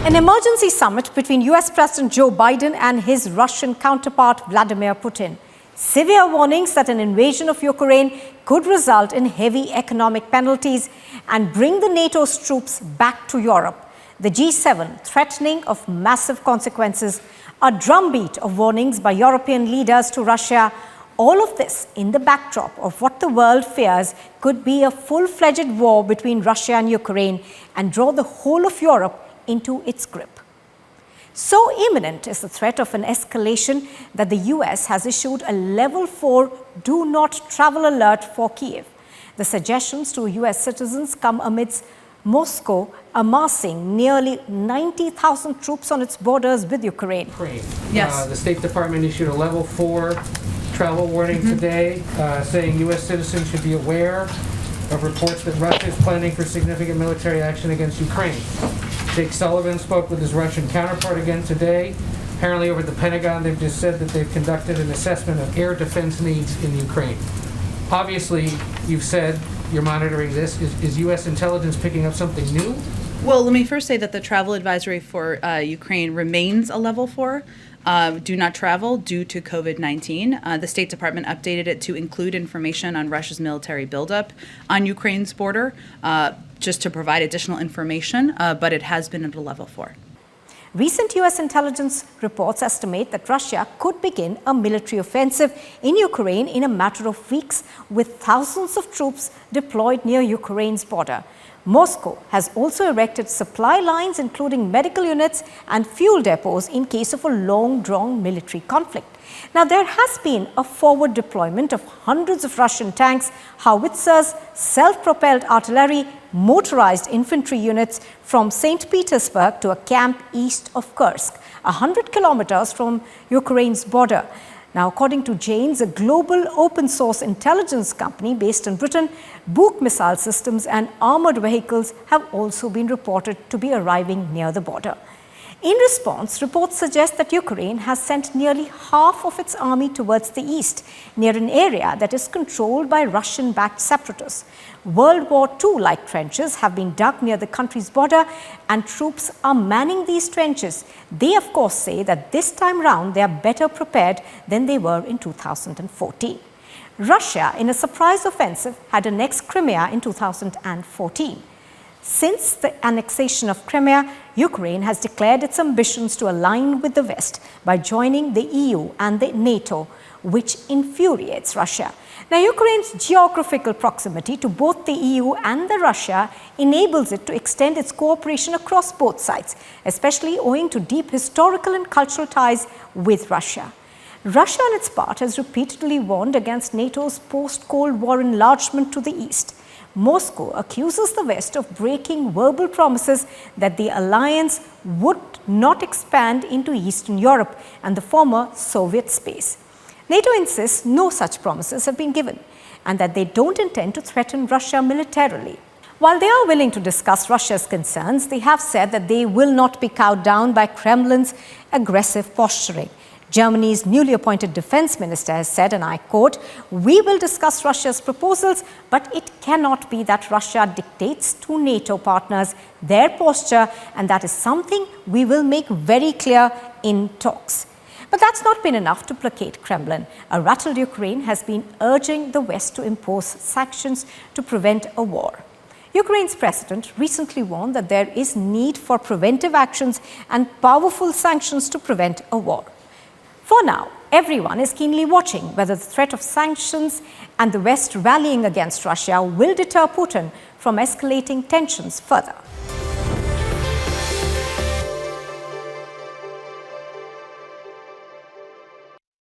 An emergency summit between US President Joe Biden and his Russian counterpart Vladimir Putin. Severe warnings that an invasion of Ukraine could result in heavy economic penalties and bring the NATO's troops back to Europe. The G7 threatening of massive consequences, a drumbeat of warnings by European leaders to Russia. All of this in the backdrop of what the world fears could be a full-fledged war between Russia and Ukraine and draw the whole of Europe into its grip. So imminent is the threat of an escalation that the US has issued a level 4 do not travel alert for Kyiv. The suggestions to US citizens come amidst Moscow amassing nearly 90,000 troops on its borders with Ukraine. Yes. The State Department issued a level 4 travel warning today, saying US citizens should be aware of reports that Russia is planning for significant military action against Ukraine. Jake Sullivan spoke with his Russian counterpart again today. Apparently over at the Pentagon, they've just said that they've conducted an assessment of air defense needs in Ukraine. Obviously, you've said you're monitoring this. Is U.S. intelligence picking up something new? Well, let me first say that the travel advisory for Ukraine remains a level 4. Do not travel due to COVID-19. The State Department updated it to include information on Russia's military buildup on Ukraine's border, just to provide additional information, but it has been at a level 4. Recent US intelligence reports estimate that Russia could begin a military offensive in Ukraine in a matter of weeks, with thousands of troops deployed near Ukraine's border. Moscow has also erected supply lines, including medical units and fuel depots, in case of a long-drawn military conflict. Now, there has been a forward deployment of hundreds of Russian tanks, howitzers, self-propelled artillery, motorized infantry units from St. Petersburg to a camp east of Kursk, 100 kilometers from Ukraine's border. Now, according to Janes, a global open-source intelligence company based in Britain, Buk missile systems and armored vehicles have also been reported to be arriving near the border. In response, reports suggest that Ukraine has sent nearly half of its army towards the east, near an area that is controlled by Russian-backed separatists. World War II-like trenches have been dug near the country's border, and troops are manning these trenches. They, of course, say that this time round they are better prepared than they were in 2014. Russia, in a surprise offensive, had annexed Crimea in 2014. Since the annexation of Crimea, Ukraine has declared its ambitions to align with the West by joining the EU and the NATO, which infuriates Russia. Now, Ukraine's geographical proximity to both the EU and the Russia enables it to extend its cooperation across both sides, especially owing to deep historical and cultural ties with Russia. Russia, on its part, has repeatedly warned against NATO's post-Cold War enlargement to the east. Moscow accuses the West of breaking verbal promises that the alliance would not expand into Eastern Europe and the former Soviet space. NATO insists no such promises have been given and that they don't intend to threaten Russia militarily. While they are willing to discuss Russia's concerns, they have said that they will not be cowed down by Kremlin's aggressive posturing. Germany's newly appointed defense minister has said, and I quote, "We will discuss Russia's proposals, but it cannot be that Russia dictates to NATO partners their posture, and that is something we will make very clear in talks." But that's not been enough to placate Kremlin. A rattled Ukraine has been urging the West to impose sanctions to prevent a war. Ukraine's president recently warned that there is need for preventive actions and powerful sanctions to prevent a war. For now, everyone is keenly watching whether the threat of sanctions and the West rallying against Russia will deter Putin from escalating tensions further.